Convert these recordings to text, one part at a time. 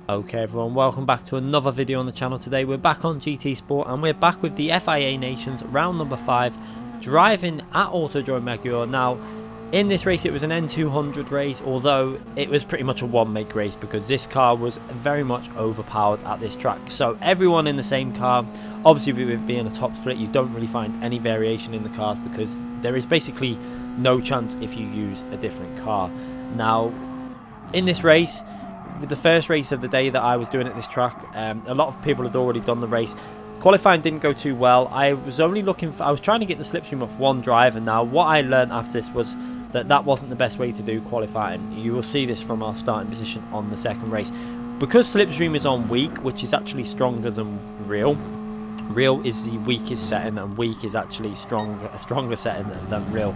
Okay everyone, welcome back to another video on the channel. Today we're back on GT Sport and we're back with the FIA Nations round number 5, driving at Autodrome Meteor. Now in this race it was an N200 race, although it was pretty much a one-make race because this car was very much overpowered at this track. So everyone in the same car, obviously with it being a top split you don't really find any variation in the cars because there is basically no chance if you use a different car. Now in this race, with the first race of the day that I was doing at this track, a lot of people had already done the race. Qualifying didn't go too well. I was trying to get the slipstream off one driver. Now what I learned after this was that wasn't the best way to do qualifying. You will see this from our starting position on the second race. Because slipstream is on weak, which is actually stronger than real. Real is the weakest setting and weak is actually a stronger setting than real.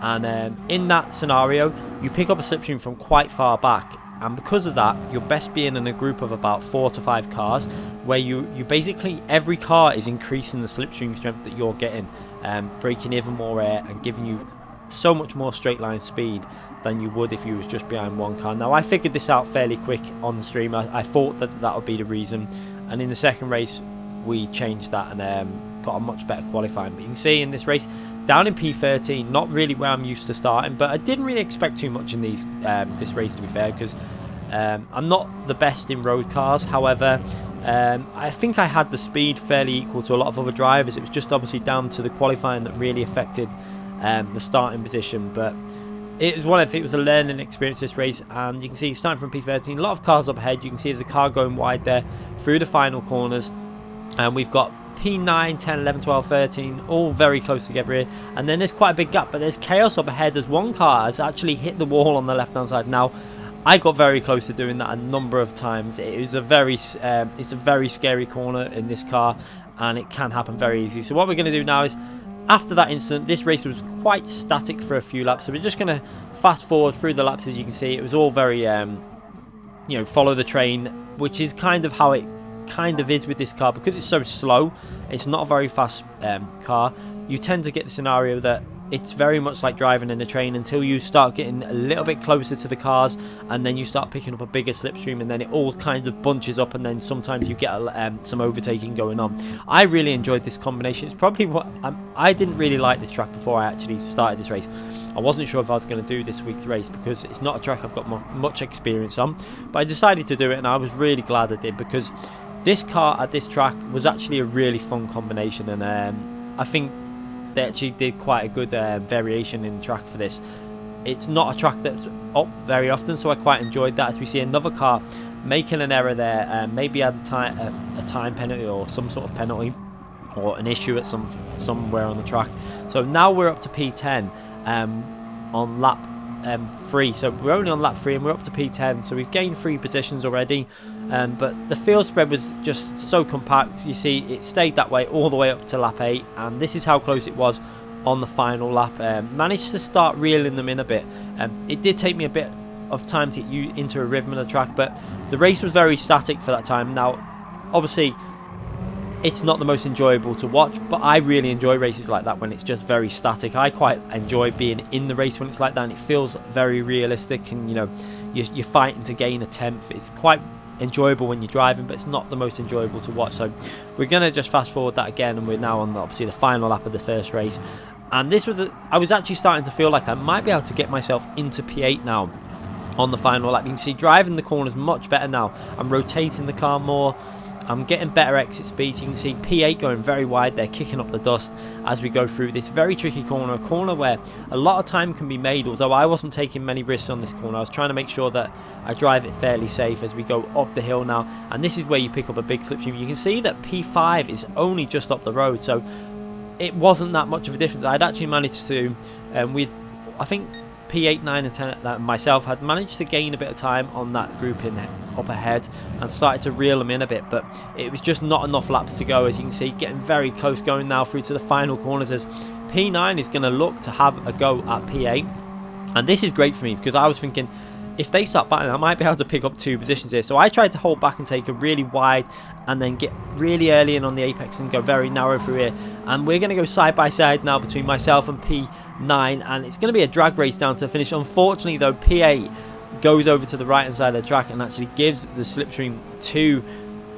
And in that scenario, you pick up a slipstream from quite far back. And because of that, you're best being in a group of about 4 to 5 cars where you basically, every car is increasing the slipstream strength that you're getting, braking even more air and giving you so much more straight line speed than you would if you was just behind one car. Now I figured this out fairly quick on the stream. I thought that would be the reason, and in the second race we changed that and got a much better qualifying. But you can see in this race, down in P13, not really where I'm used to starting, but I didn't really expect too much in this race, to be fair, because I'm not the best in road cars. However, I think I had the speed fairly equal to a lot of other drivers. It was just obviously down to the qualifying that really affected the starting position. But it was a learning experience, this race, and you can see starting from P13, a lot of cars up ahead. You can see there's a car going wide there through the final corners, and we've got P9, 10, 11, 12, 13, all very close together here. And then there's quite a big gap, but there's chaos up ahead. There's one car has actually hit the wall on the left-hand side. Now, I got very close to doing that a number of times. It's a very scary corner in this car, and it can happen very easily. So what we're going to do now is, after that incident, this race was quite static for a few laps. So we're just going to fast forward through the laps. As you can see, it was all very, follow the train, which is kind of how it is with this car. Because it's so slow, it's not a very fast car, you tend to get the scenario that it's very much like driving in a train until you start getting a little bit closer to the cars, and then you start picking up a bigger slipstream, and then it all kind of bunches up, and then sometimes you get some overtaking going on. I really enjoyed this combination. It's probably what I didn't really like this track before I actually started this race. I wasn't sure if I was going to do this week's race because it's not a track I've got much experience on, but I decided to do it, and I was really glad I did, because this car at this track was actually a really fun combination, and I think they actually did quite a good variation in the track for this. It's not a track that's up very often, so I quite enjoyed that. As we see another car making an error there, maybe had a time penalty or some sort of penalty or an issue at somewhere on the track. So now we're up to P10 on lap 3. So we're only on lap 3 and we're up to P10, so we've gained 3 positions already. But the field spread was just so compact. You see it stayed that way all the way up to lap 8, and this is how close it was on the final lap. Managed to start reeling them in a bit. It did take me a bit of time to get you into a rhythm of the track, but the race was very static for that time. Now obviously it's not the most enjoyable to watch, but I really enjoy races like that when it's just very static. I quite enjoy being in the race when it's like that, and it feels very realistic, and you're fighting to gain a 10th. It's quite enjoyable when you're driving, but it's not the most enjoyable to watch. So we're going to just fast forward that again, and we're now on obviously the final lap of the first race. And this was I was actually starting to feel like I might be able to get myself into P8 now on the final lap. You can see driving the corners much better now. I'm rotating the car more, I'm getting better exit speeds. You can see P8 going very wide there, kicking up the dust as we go through this very tricky corner, a corner where a lot of time can be made, although I wasn't taking many risks on this corner. I was trying to make sure that I drive it fairly safe as we go up the hill now, and this is where you pick up a big slipstream. You can see that P5 is only just up the road, so it wasn't that much of a difference. I'd actually managed to, I think P8, 9 and 10 myself had managed to gain a bit of time on that group in up ahead and started to reel them in a bit, but it was just not enough laps to go. As you can see, getting very close, going now through to the final corners as P9 is going to look to have a go at P8. And this is great for me because I was thinking, if they start battling, I might be able to pick up 2 positions here. So I tried to hold back and take a really wide and then get really early in on the apex and go very narrow through here. And we're going to go side by side now between myself and P9, and it's going to be a drag race down to the finish. Unfortunately though, P8 goes over to the right hand side of the track and actually gives the slipstream to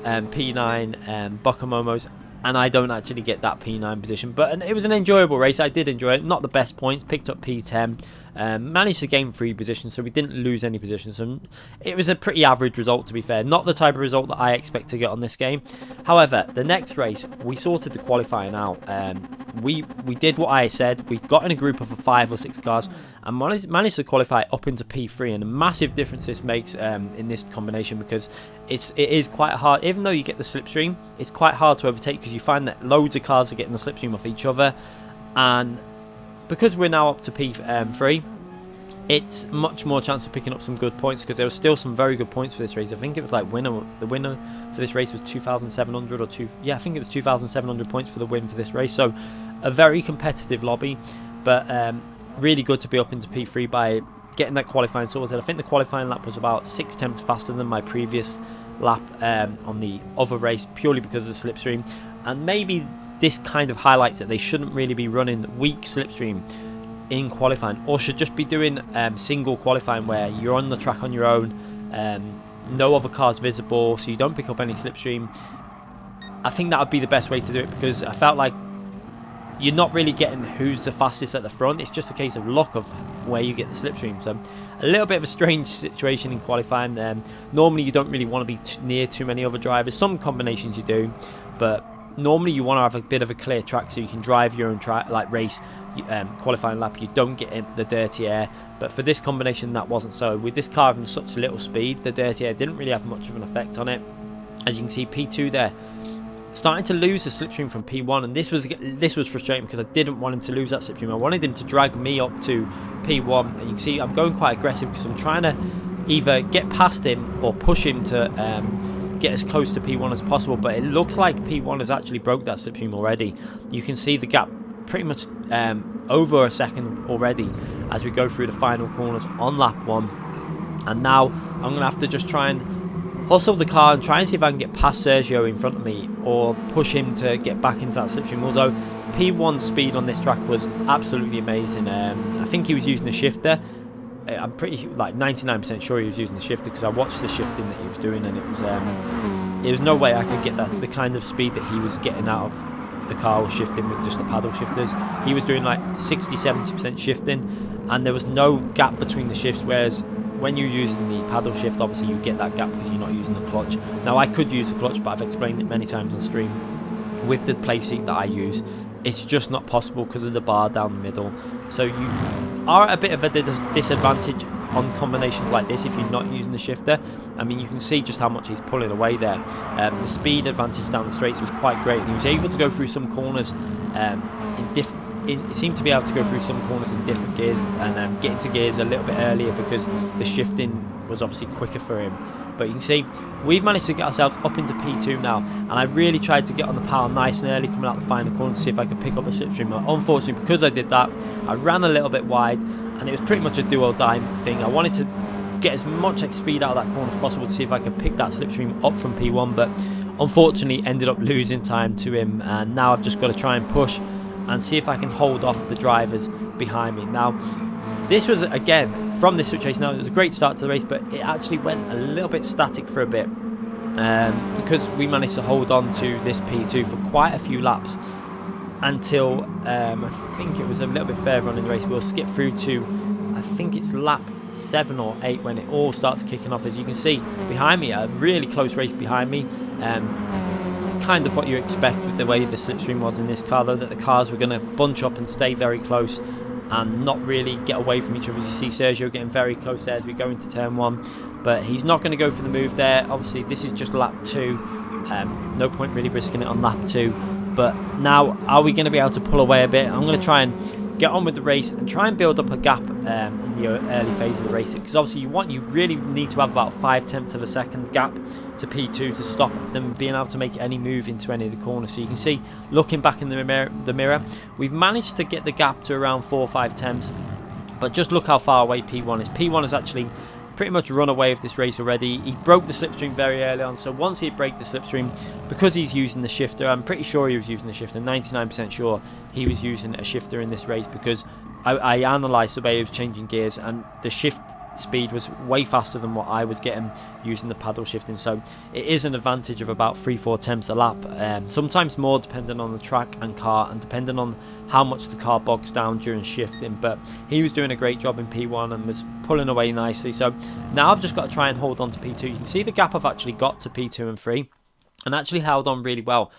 P9 Bokomomos, and I don't actually get that P9 position. But it was an enjoyable race. I did enjoy it. Not the best points. Picked up P10. Managed to gain 3 positions, so we didn't lose any positions. So it was a pretty average result, to be fair. Not the type of result that I expect to get on this game. However, the next race, we sorted the qualifying out. We did what I said. We got in a group of 5 or 6 cars and managed to qualify up into P3. And a massive difference this makes in this combination, because it is quite hard. Even though you get the slipstream, it's quite hard to overtake, because you find that loads of cars are getting the slipstream off each other. And because we're now up to P3, it's much more chance of picking up some good points, because there was still some very good points for this race. I think it was like the winner for this race was 2,700 or I think it was 2,700 points for the win for this race. So a very competitive lobby, but really good to be up into P3 by getting that qualifying sorted. I think the qualifying lap was about 6 tenths faster than my previous lap on the other race, purely because of the slipstream. And maybe this kind of highlights that they shouldn't really be running weak slipstream in qualifying, or should just be doing single qualifying, where you're on the track on your own, no other cars visible, so you don't pick up any slipstream. I think that would be the best way to do it, because I felt like you're not really getting who's the fastest at the front. It's just a case of luck of where you get the slipstream. So a little bit of a strange situation in qualifying. Normally you don't really want to be near too many other drivers. Some combinations you do, but normally you want to have a bit of a clear track so you can drive your own track, like race qualifying lap. You don't get in the dirty air, but for this combination that wasn't so. With this car having such little speed, the dirty air didn't really have much of an effect on it. As you can see, P2 there starting to lose the slipstream from P1, and this was frustrating, because I didn't want him to lose that slipstream. I wanted him to drag me up to P1, and you can see I'm going quite aggressive, because I'm trying to either get past him or push him to get as close to P1 as possible. But it looks like P1 has actually broke that slipstream already. You can see the gap pretty much over a second already as we go through the final corners on lap 1. And now I'm going to have to just try and hustle the car and try and see if I can get past Sergio in front of me, or push him to get back into that slipstream. Although P1's speed on this track was absolutely amazing. I think he was using a shifter. I'm pretty like 99% sure he was using the shifter, because I watched the shifting that he was doing, and it was no way I could get the kind of speed that he was getting out of the car was shifting with just the paddle shifters. He was doing like 60-70% shifting, and there was no gap between the shifts, whereas when you're using the paddle shift, obviously you get that gap because you're not using the clutch. Now I could use the clutch, but I've explained it many times on stream. With the Playseat that I use, it's just not possible because of the bar down the middle. So you are at a bit of a disadvantage on combinations like this if you're not using the shifter. I mean, you can see just how much he's pulling away there. The speed advantage down the straights was quite great, and he was able to go through some corners he seemed to be able to go through some corners in different gears, and get into gears a little bit earlier because the shifting was obviously quicker for him. But you can see we've managed to get ourselves up into P2 now, and I really tried to get on the power nice and early coming out the final corner to see if I could pick up the slipstream. But unfortunately, because I did that, I ran a little bit wide, and it was pretty much a do or die thing. I wanted to get as much speed out of that corner as possible to see if I could pick that slipstream up from P1, but unfortunately ended up losing time to him, and now I've just got to try and push and see if I can hold off the drivers behind me. Now, this was, again, from this situation, now it was a great start to the race, but it actually went a little bit static for a bit, because we managed to hold on to this P2 for quite a few laps until I think it was a little bit further on in the race. We'll skip through to, I think it's lap 7 or 8 when it all starts kicking off. As you can see behind me, a really close race behind me. It's kind of what you expect with the way the slipstream was in this car, though, that the cars were going to bunch up and stay very close and not really get away from each other. As you see Sergio getting very close there as we go into turn 1, but he's not going to go for the move there. Obviously this is just lap 2, no point really risking it on lap 2. But now, are we going to be able to pull away a bit? I'm going to try and get on with the race and try and build up a gap in the early phase of the race, because obviously you really need to have about 5/10 of a second gap to P2 to stop them being able to make any move into any of the corners. So you can see, looking back in the mirror, we've managed to get the gap to around 4 or 5/10, but just look how far away P1 is. P1 has actually pretty much run away with this race already. He broke the slipstream very early on, so once he break the slipstream, because he's using the shifter, I'm pretty sure he was using the shifter, 99% sure he was using a shifter in this race, because I analysed the way he was changing gears, and the shift speed was way faster than what I was getting using the paddle shifting. So it is an advantage of about 3-4 tenths a lap, sometimes more depending on the track and car and depending on how much the car bogs down during shifting. But he was doing a great job in P1 and was pulling away nicely. So now I've just got to try and hold on to P2. You can see the gap I've actually got to P2 and 3 and actually held on really well.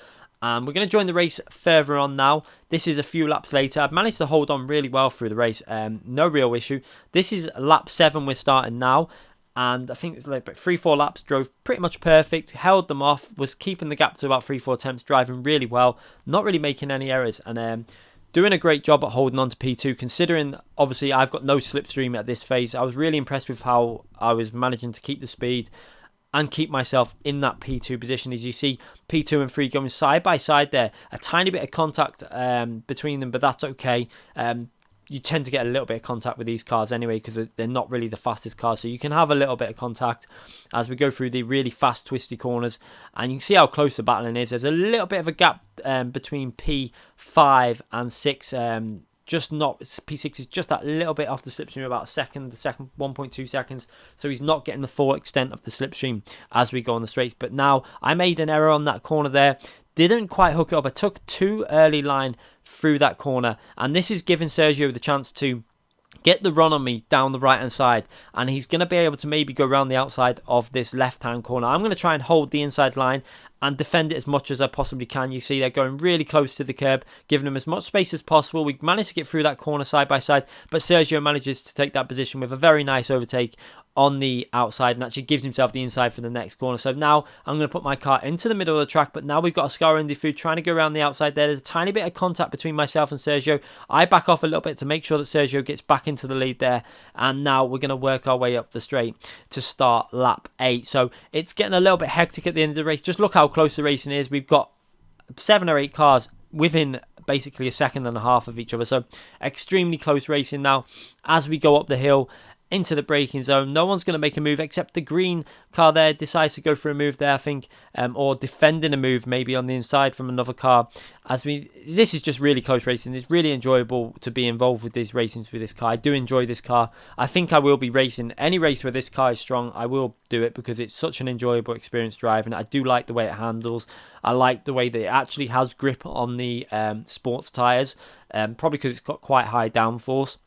We're going to join the race further on now. This is a few laps later. I've managed to hold on really well through the race. No real issue. This is lap 7 we're starting now. And I think it's like 3-4 laps, drove pretty much perfect, held them off, was keeping the gap to about 3-4 tenths, driving really well, not really making any errors. And doing a great job at holding on to P2, considering obviously I've got no slipstream at this phase. I was really impressed with how I was managing to keep the speed and keep myself in that P2 position. As you see, P2 and 3 going side by side there. A tiny bit of contact between them, but that's okay. You tend to get a little bit of contact with these cars anyway because they're not really the fastest cars. So you can have a little bit of contact as we go through the really fast, twisty corners. And you can see how close the battling is. There's a little bit of a gap between P5 and 6. Just not, P6 is just that little bit off the slipstream, about a second, 1.2 seconds. So he's not getting the full extent of the slipstream as we go on the straights. But now I made an error on that corner there. Didn't quite hook it up. I took too early line through that corner. And this is giving Sergio the chance to get the run on me down the right hand side, and he's going to be able to maybe go around the outside of this left hand corner. I'm going to try and hold the inside line and defend it as much as I possibly can. You see they're going really close to the curb, giving them as much space as possible. We managed to get through that corner side by side, but Sergio manages to take that position with a very nice overtake on the outside and actually gives himself the inside for the next corner. So now I'm going to put my car into the middle of the track, but now we've got a Scar Indy Food trying to go around the outside there. There's a tiny bit of contact between myself and Sergio. I back off a little bit to make sure that Sergio gets back into the lead there, and now we're going to work our way up the straight to start lap 8. So it's getting a little bit hectic at the end of the race. Just look how close the racing is. We've got 7 or 8 cars within basically a second and a half of each other, so extremely close racing now as we go up the hill into the braking zone. No one's going to make a move except the green car there decides to go for a move there, I think, or defending a move maybe on the inside from another car. This is just really close racing. It's really enjoyable to be involved with these racings with this car. I do enjoy this car. I think I will be racing any race where this car is strong. I will do it because it's such an enjoyable experience driving. I do like the way it handles. I like the way that it actually has grip on the sports tyres, probably because it's got quite high downforce.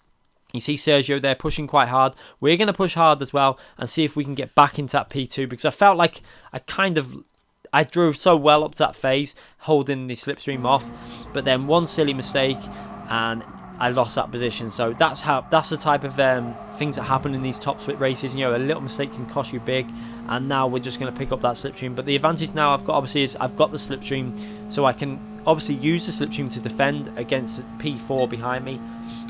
You see Sergio there pushing quite hard. We're going to push hard as well and see if we can get back into that P2, because I felt like I drove so well up to that phase, holding the slipstream off, but then one silly mistake and I lost that position. So that's the type of things that happen in these top split races. You know, a little mistake can cost you big, and now we're just going to pick up that slipstream. But the advantage now I've got obviously is I've got the slipstream, so I can obviously use the slipstream to defend against P4 behind me,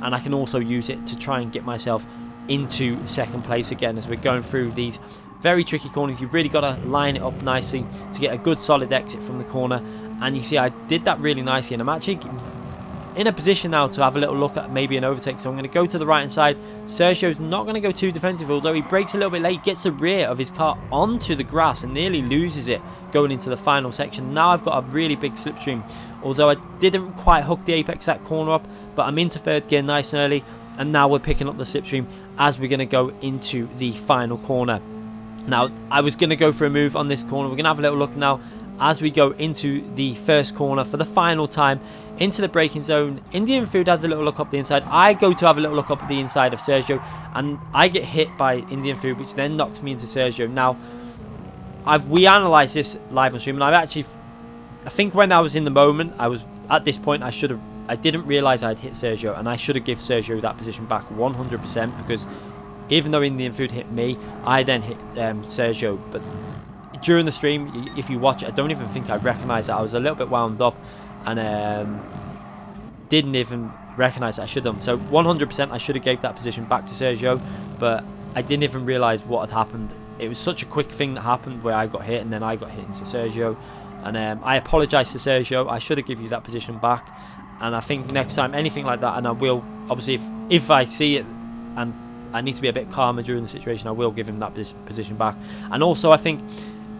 and I can also use it to try and get myself into second place again as we're going through these very tricky corners. You've really got to line it up nicely to get a good solid exit from the corner, and you see I did that really nicely, and I'm actually in a position now to have a little look at maybe an overtake. So I'm going to go to the right hand side. Sergio's not going to go too defensive, although he brakes a little bit late, gets the rear of his car onto the grass and nearly loses it going into the final section. Now I've got a really big slipstream, although I didn't quite hook the apex that corner up, but I'm into third gear nice and early, and now we're picking up the slipstream as we're going to go into the final corner. Now I was going to go for a move on this corner. We're going to have a little look now as we go into the first corner for the final time into the braking zone. Indian Food has a little look up the inside. I go to have a little look up the inside of Sergio, and I get hit by Indian Food, which then knocks me into Sergio. Now we analysed this live on stream, and I think when I was in the moment, I was at this point, I didn't realise I'd hit Sergio, and I should have given Sergio that position back 100%, because even though Indian Food hit me, I then hit Sergio. But during the stream, if you watch it, I don't even think I recognised that. I was a little bit wound up and didn't even recognise that I should have done. So 100% I should have gave that position back to Sergio, but I didn't even realise what had happened. It was such a quick thing that happened where I got hit and then I got hit into Sergio. And I apologise to Sergio. I should have given you that position back. And I think next time, anything like that, and I will, obviously, if I see it and I need to be a bit calmer during the situation, I will give him that position back. And also, I think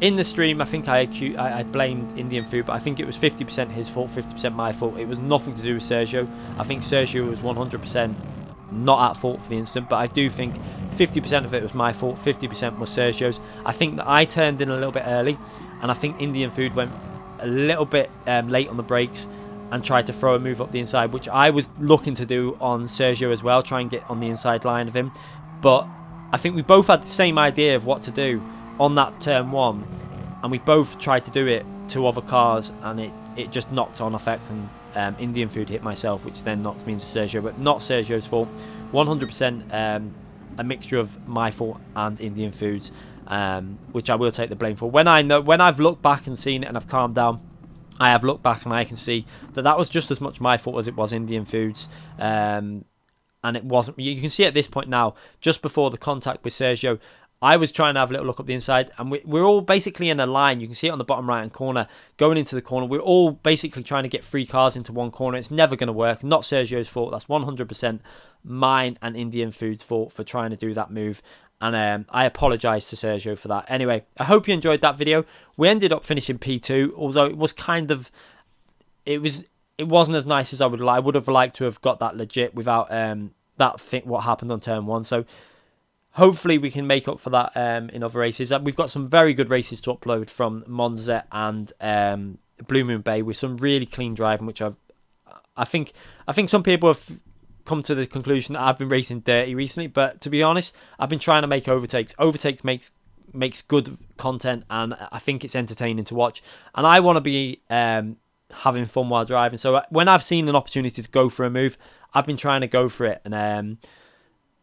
in the stream, I think I blamed Indian Food, but I think it was 50% his fault, 50% my fault. It was nothing to do with Sergio. I think Sergio was 100% not at fault for the incident, but I do think 50% of it was my fault, 50% was Sergio's. I think that I turned in a little bit early, and I think Indian Food went a little bit late on the brakes and tried to throw a move up the inside, which I was looking to do on Sergio as well, try and get on the inside line of him. But I think we both had the same idea of what to do on that turn one, and we both tried to do it to other cars, and it just knocked on effect, and Indian Food hit myself, which then knocked me into Sergio, but not Sergio's fault. 100% a mixture of my fault and Indian Food's, which I will take the blame for. When I've looked back and seen it and I've calmed down, I have looked back and I can see that was just as much my fault as it was Indian Food's. And it wasn't. You can see at this point now, just before the contact with Sergio, I was trying to have a little look up the inside, and we're all basically in a line. You can see it on the bottom right-hand corner, going into the corner. We're all basically trying to get 3 cars into one corner. It's never going to work. Not Sergio's fault. That's 100% mine and Indian Food's fault for trying to do that move. And I apologise to Sergio for that. Anyway, I hope you enjoyed that video. We ended up finishing P2, although it was kind of... It wasn't as nice as I would like. I would have liked to have got that legit without what happened on turn 1. So... hopefully we can make up for that in other races. We've got some very good races to upload from Monza and Blue Moon Bay with some really clean driving, which I think some people have come to the conclusion that I've been racing dirty recently. But to be honest, I've been trying to make overtakes. Overtakes makes good content, and I think it's entertaining to watch. And I want to be having fun while driving. So when I've seen an opportunity to go for a move, I've been trying to go for it. And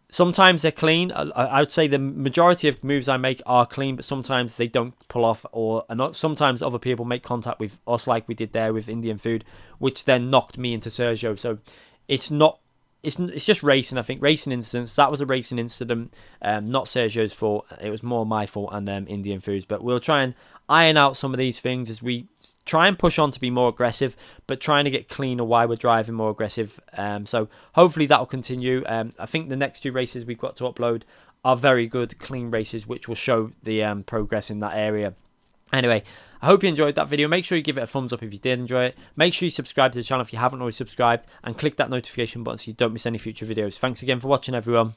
sometimes they're clean. I would say the majority of moves I make are clean, but sometimes they don't pull off, or sometimes other people make contact with us like we did there with Indian Food, which then knocked me into Sergio. So it's just racing. I think racing incidents. That was a racing incident, not Sergio's fault. It was more my fault and Indian Food's. But we'll try and iron out some of these things as we try and push on to be more aggressive, but trying to get cleaner while we're driving more aggressive. So hopefully that will continue. I think the next 2 races we've got to upload are very good, clean races, which will show the progress in that area. Anyway, I hope you enjoyed that video. Make sure you give it a thumbs up if you did enjoy it. Make sure you subscribe to the channel if you haven't already subscribed, and click that notification button so you don't miss any future videos. Thanks again for watching, everyone.